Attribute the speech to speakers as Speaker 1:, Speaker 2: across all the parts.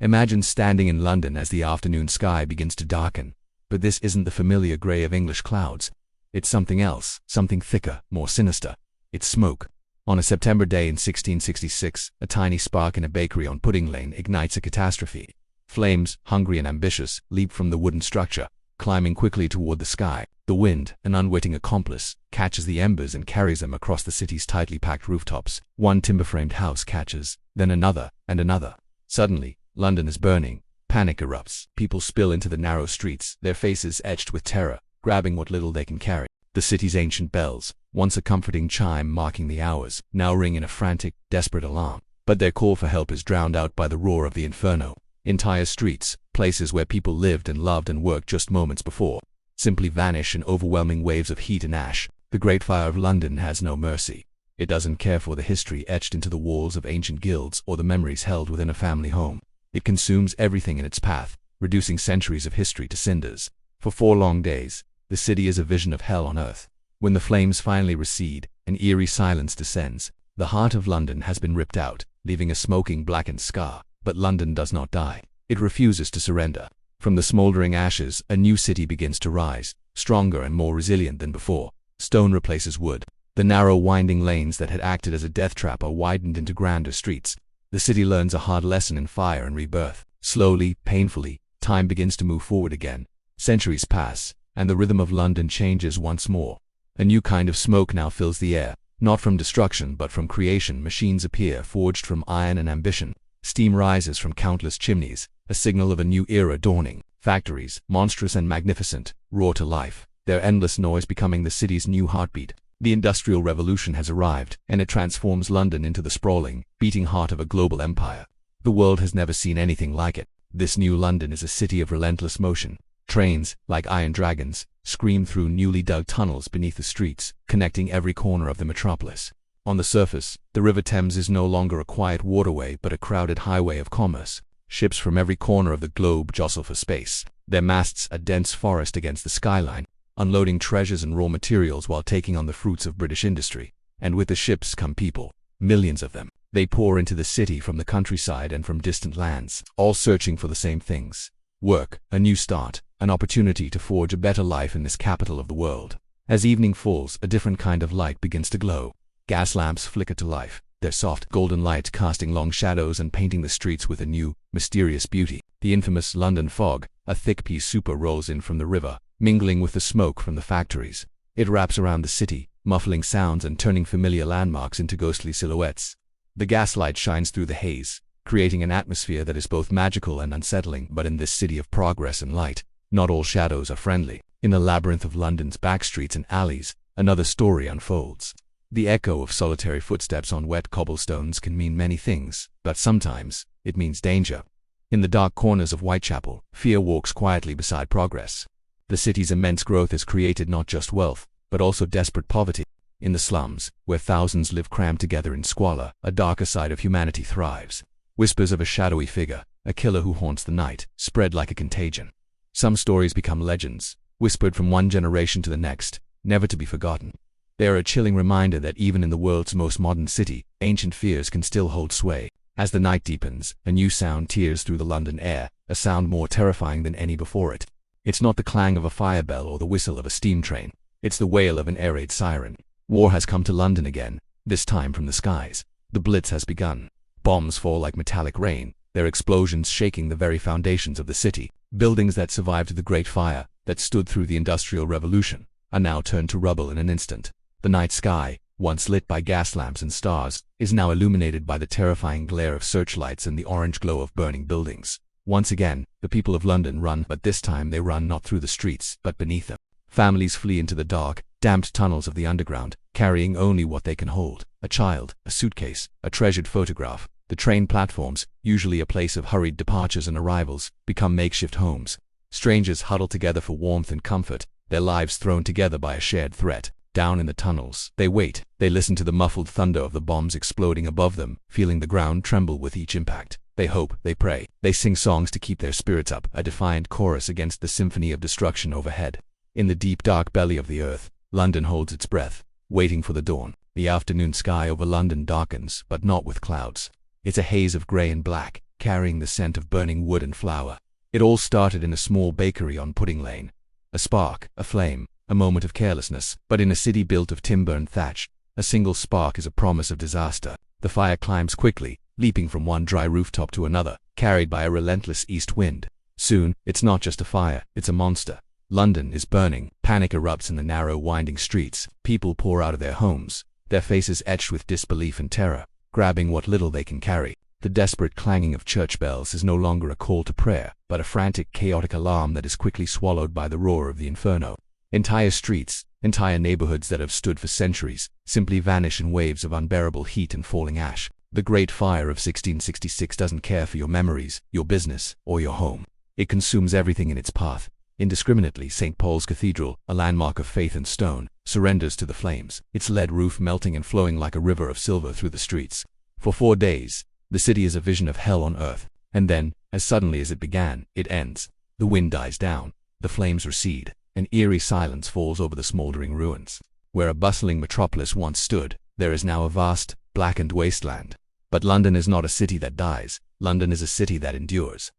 Speaker 1: Imagine standing in London as the afternoon sky begins to darken. But this isn't the familiar grey of English clouds. It's something else, something thicker, more sinister. It's smoke. On a September day in 1666, a tiny spark in a bakery on Pudding Lane ignites a catastrophe. Flames, hungry and ambitious, leap from the wooden structure, climbing quickly toward the sky. The wind, an unwitting accomplice, catches the embers and carries them across the city's tightly packed rooftops. One timber-framed house catches, then another, and another. Suddenly, London is burning. Panic erupts. People spill into the narrow streets, their faces etched with terror, grabbing what little they can carry. The city's ancient bells, once a comforting chime marking the hours, now ring in a frantic, desperate alarm. But their call for help is drowned out by the roar of the inferno. Entire streets, places where people lived and loved and worked just moments before, simply vanish in overwhelming waves of heat and ash. The Great Fire of London has no mercy. It doesn't care for the history etched into the walls of ancient guilds or the memories held within a family home. It consumes everything in its path, reducing centuries of history to cinders. For 4 long days, the city is a vision of hell on earth. When the flames finally recede, an eerie silence descends. The heart of London has been ripped out, leaving a smoking, blackened scar. But London does not die. It refuses to surrender. From the smoldering ashes, a new city begins to rise, stronger and more resilient than before. Stone replaces wood. The narrow, winding lanes that had acted as a death trap are widened into grander streets. The city learns a hard lesson in fire and rebirth. Slowly, painfully, time begins to move forward again. Centuries pass, and the rhythm of London changes once more. A new kind of smoke now fills the air. Not from destruction, but from creation. Machines appear, forged from iron and ambition. Steam rises from countless chimneys, a signal of a new era dawning. Factories, monstrous and magnificent, roar to life, their endless noise becoming the city's new heartbeat. The Industrial Revolution has arrived, and it transforms London into the sprawling, beating heart of a global empire. The world has never seen anything like it. This new London is a city of relentless motion. Trains, like iron dragons, scream through newly dug tunnels beneath the streets, connecting every corner of the metropolis. On the surface, the River Thames is no longer a quiet waterway but a crowded highway of commerce. Ships from every corner of the globe jostle for space, their masts a dense forest against the skyline, unloading treasures and raw materials while taking on the fruits of British industry. And with the ships come people, millions of them. They pour into the city from the countryside and from distant lands, all searching for the same things: work, a new start, an opportunity to forge a better life in this capital of the world. As evening falls, a different kind of light begins to glow. Gas lamps flicker to life, their soft golden light casting long shadows and painting the streets with a new, mysterious beauty. The infamous London fog, a thick pea souper, rolls in from the river, mingling with the smoke from the factories. It wraps around the city, muffling sounds and turning familiar landmarks into ghostly silhouettes. The gaslight shines through the haze, creating an atmosphere that is both magical and unsettling. But in this city of progress and light, not all shadows are friendly. In the labyrinth of London's backstreets and alleys, another story unfolds. The echo of solitary footsteps on wet cobblestones can mean many things, but sometimes it means danger. In the dark corners of Whitechapel, fear walks quietly beside progress. The city's immense growth has created not just wealth, but also desperate poverty. In the slums, where thousands live crammed together in squalor, a darker side of humanity thrives. Whispers of a shadowy figure, a killer who haunts the night, spread like a contagion. Some stories become legends, whispered from one generation to the next, never to be forgotten. They are a chilling reminder that even in the world's most modern city, ancient fears can still hold sway. As the night deepens, a new sound tears through the London air, a sound more terrifying than any before it. It's not the clang of a fire bell or the whistle of a steam train. It's the wail of an air raid siren. War has come to London again, this time from the skies. The Blitz has begun. Bombs fall like metallic rain, their explosions shaking the very foundations of the city. Buildings that survived the Great Fire, that stood through the Industrial Revolution, are now turned to rubble in an instant. The night sky, once lit by gas lamps and stars, is now illuminated by the terrifying glare of searchlights and the orange glow of burning buildings. Once again, the people of London run, but this time they run not through the streets, but beneath them. Families flee into the dark, damped tunnels of the underground, carrying only what they can hold: a child, a suitcase, a treasured photograph. The train platforms, usually a place of hurried departures and arrivals, become makeshift homes. Strangers huddle together for warmth and comfort, their lives thrown together by a shared threat. Down in the tunnels, they wait. They listen to the muffled thunder of the bombs exploding above them, feeling the ground tremble with each impact. They hope, they pray, they sing songs to keep their spirits up, a defiant chorus against the symphony of destruction overhead. In the deep dark belly of the earth, London holds its breath, waiting for the dawn. The afternoon sky over London darkens, but not with clouds. It's a haze of grey and black, carrying the scent of burning wood and flour. It all started in a small bakery on Pudding Lane. A spark, a flame, a moment of carelessness, but in a city built of timber and thatch, a single spark is a promise of disaster. The fire climbs quickly, leaping from one dry rooftop to another, carried by a relentless east wind. Soon, it's not just a fire, it's a monster. London is burning. Panic erupts in the narrow, winding streets. People pour out of their homes, their faces etched with disbelief and terror, grabbing what little they can carry. The desperate clanging of church bells is no longer a call to prayer, but a frantic, chaotic alarm that is quickly swallowed by the roar of the inferno. Entire streets, entire neighborhoods that have stood for centuries, simply vanish in waves of unbearable heat and falling ash. The Great Fire of 1666 doesn't care for your memories, your business, or your home. It consumes everything in its path. Indiscriminately, St. Paul's Cathedral, a landmark of faith and stone, surrenders to the flames, its lead roof melting and flowing like a river of silver through the streets. For 4 days, the city is a vision of hell on earth, and then, as suddenly as it began, it ends. The wind dies down, the flames recede, an eerie silence falls over the smoldering ruins. Where a bustling metropolis once stood, there is now a vast, blackened wasteland. But London is not a city that dies. London is a city that endures.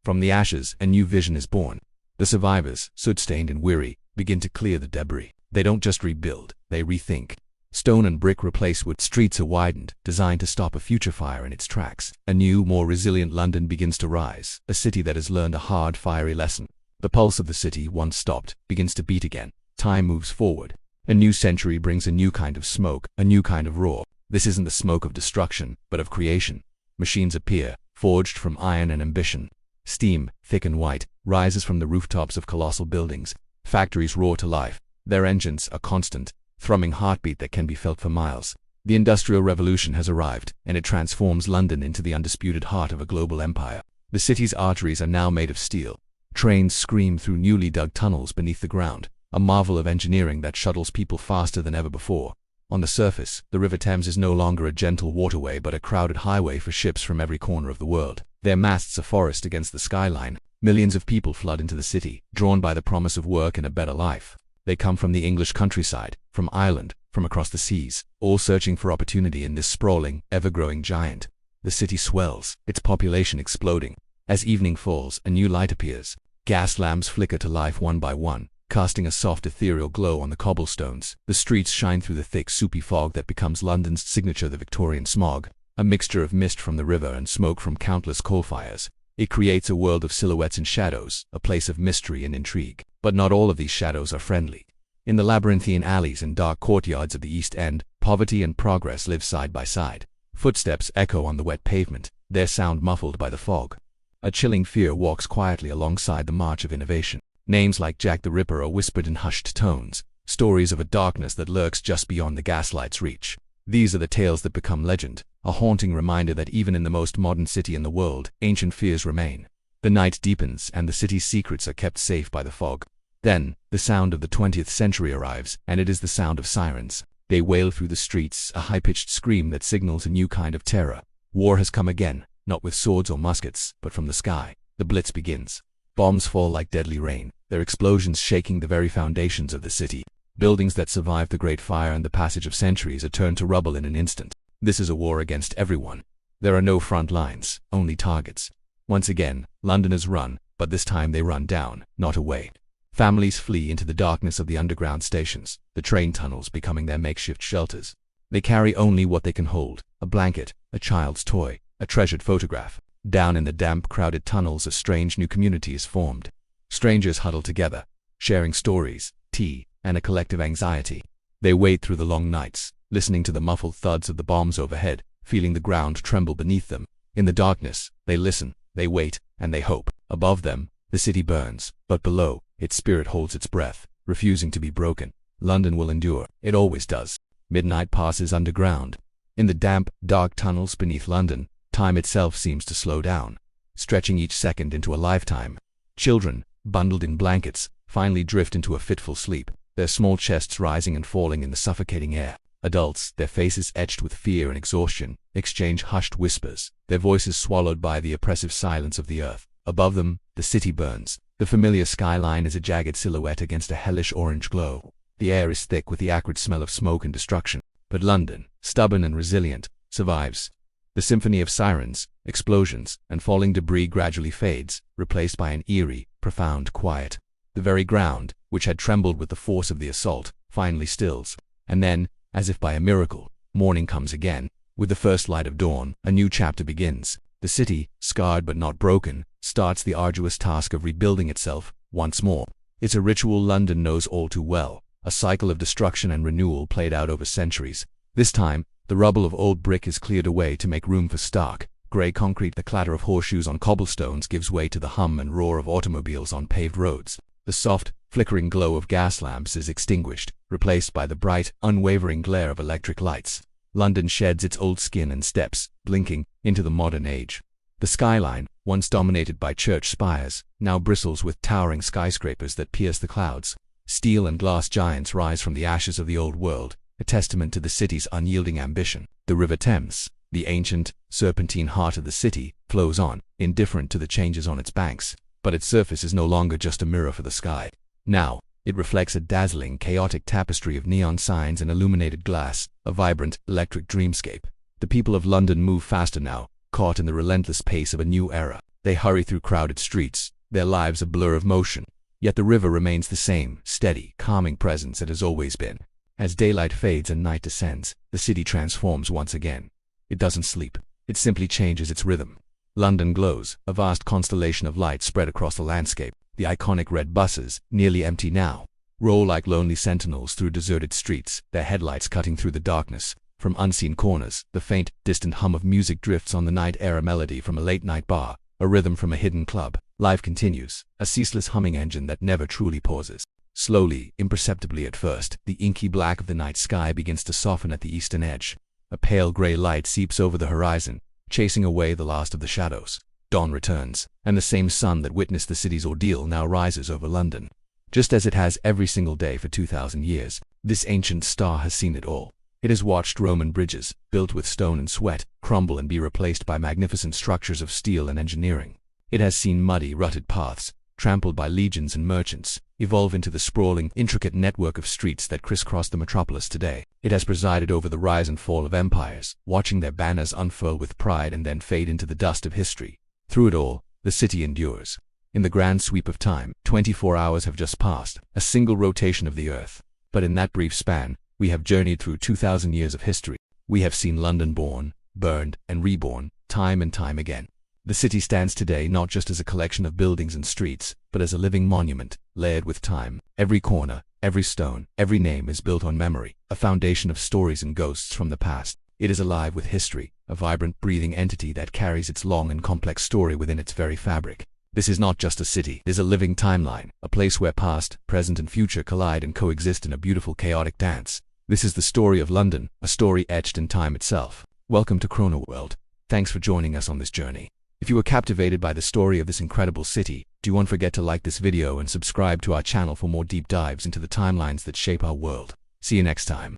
Speaker 1: From the ashes, a new vision is born. The survivors, soot-stained and weary, begin to clear the debris. They don't just rebuild, they rethink. Stone and brick replace wood. Streets are widened, designed to stop a future fire in its tracks. A new, more resilient London begins to rise, a city that has learned a hard, fiery lesson. The pulse of the city, once stopped, begins to beat again. Time moves forward. A new century brings a new kind of smoke, a new kind of roar. This isn't the smoke of destruction, but of creation. Machines appear, forged from iron and ambition. Steam, thick and white, rises from the rooftops of colossal buildings. Factories roar to life. Their engines are constant, thrumming heartbeat that can be felt for miles. The Industrial Revolution has arrived, and it transforms London into the undisputed heart of a global empire. The city's arteries are now made of steel. Trains scream through newly dug tunnels beneath the ground, a marvel of engineering that shuttles people faster than ever before. On the surface, the River Thames is no longer a gentle waterway but a crowded highway for ships from every corner of the world. Their masts are forest against the skyline. Millions of people flood into the city, drawn by the promise of work and a better life. They come from the English countryside, from Ireland, from across the seas, all searching for opportunity in this sprawling, ever-growing giant. The city swells, its population exploding. As evening falls, a new light appears. Gas lamps flicker to life one by one, casting a soft ethereal glow on the cobblestones. The streets shine through the thick, soupy fog that becomes London's signature, the Victorian smog. A mixture of mist from the river and smoke from countless coal fires. It creates a world of silhouettes and shadows, a place of mystery and intrigue. But not all of these shadows are friendly. In the labyrinthine alleys and dark courtyards of the East End, poverty and progress live side by side. Footsteps echo on the wet pavement, their sound muffled by the fog. A chilling fear walks quietly alongside the march of innovation. Names like Jack the Ripper are whispered in hushed tones, stories of a darkness that lurks just beyond the gaslight's reach. These are the tales that become legend, a haunting reminder that even in the most modern city in the world, ancient fears remain. The night deepens and the city's secrets are kept safe by the fog. Then, the sound of the 20th century arrives, and it is the sound of sirens. They wail through the streets, a high-pitched scream that signals a new kind of terror. War has come again, not with swords or muskets, but from the sky. The blitz begins. Bombs fall like deadly rain, their explosions shaking the very foundations of the city. Buildings that survived the Great Fire and the passage of centuries are turned to rubble in an instant. This is a war against everyone. There are no front lines, only targets. Once again, Londoners run, but this time they run down, not away. Families flee into the darkness of the underground stations, the train tunnels becoming their makeshift shelters. They carry only what they can hold, a blanket, a child's toy, a treasured photograph. Down in the damp, crowded tunnels, a strange new community is formed. Strangers huddle together, sharing stories, tea, and a collective anxiety. They wait through the long nights, listening to the muffled thuds of the bombs overhead, feeling the ground tremble beneath them. In the darkness, they listen, they wait, and they hope. Above them, the city burns, but below, its spirit holds its breath, refusing to be broken. London will endure. It always does. Midnight passes underground. In the damp, dark tunnels beneath London, time itself seems to slow down, stretching each second into a lifetime. Children, bundled in blankets, finally drift into a fitful sleep, their small chests rising and falling in the suffocating air. Adults, their faces etched with fear and exhaustion, exchange hushed whispers, their voices swallowed by the oppressive silence of the earth. Above them, the city burns. The familiar skyline is a jagged silhouette against a hellish orange glow. The air is thick with the acrid smell of smoke and destruction. But London, stubborn and resilient, survives. The symphony of sirens, explosions, and falling debris gradually fades, replaced by an eerie, profound quiet. The very ground, which had trembled with the force of the assault, finally stills. And then, as if by a miracle, morning comes again. With the first light of dawn, a new chapter begins. The city, scarred but not broken, starts the arduous task of rebuilding itself once more. It's a ritual London knows all too well, a cycle of destruction and renewal played out over centuries. This time, the rubble of old brick is cleared away to make room for stark, grey concrete. The clatter of horseshoes on cobblestones gives way to the hum and roar of automobiles on paved roads. The soft, flickering glow of gas lamps is extinguished, replaced by the bright, unwavering glare of electric lights. London sheds its old skin and steps, blinking, into the modern age. The skyline, once dominated by church spires, now bristles with towering skyscrapers that pierce the clouds. Steel and glass giants rise from the ashes of the old world, a testament to the city's unyielding ambition. The River Thames, the ancient, serpentine heart of the city, flows on, indifferent to the changes on its banks, but its surface is no longer just a mirror for the sky. Now, it reflects a dazzling, chaotic tapestry of neon signs and illuminated glass, a vibrant, electric dreamscape. The people of London move faster now, caught in the relentless pace of a new era. They hurry through crowded streets, their lives a blur of motion. Yet the river remains the same, steady, calming presence it has always been. As daylight fades and night descends, the city transforms once again. It doesn't sleep. It simply changes its rhythm. London glows, a vast constellation of light spread across the landscape. The iconic red buses, nearly empty now, roll like lonely sentinels through deserted streets, their headlights cutting through the darkness. From unseen corners, the faint, distant hum of music drifts on the night air, a melody from a late-night bar, a rhythm from a hidden club. Life continues, a ceaseless humming engine that never truly pauses. Slowly, imperceptibly at first, the inky black of the night sky begins to soften at the eastern edge. A pale gray light seeps over the horizon, chasing away the last of the shadows. Dawn returns, and the same sun that witnessed the city's ordeal now rises over London. Just as it has every single day for 2,000 years, this ancient star has seen it all. It has watched Roman bridges, built with stone and sweat, crumble and be replaced by magnificent structures of steel and engineering. It has seen muddy, rutted paths, trampled by legions and merchants, evolve into the sprawling, intricate network of streets that crisscross the metropolis today. It has presided over the rise and fall of empires, watching their banners unfurl with pride and then fade into the dust of history. Through it all, the city endures. In the grand sweep of time, 24 hours have just passed, a single rotation of the earth. But in that brief span, we have journeyed through 2,000 years of history. We have seen London born, burned, and reborn, time and time again. The city stands today not just as a collection of buildings and streets, but as a living monument, layered with time. Every corner, every stone, every name is built on memory, a foundation of stories and ghosts from the past. It is alive with history, a vibrant, breathing entity that carries its long and complex story within its very fabric. This is not just a city, it is a living timeline, a place where past, present, and future collide and coexist in a beautiful, chaotic dance. This is the story of London, a story etched in time itself. Welcome to ChronoWorld. Thanks for joining us on this journey. If you were captivated by the story of this incredible city, don't forget to like this video and subscribe to our channel for more deep dives into the timelines that shape our world. See you next time.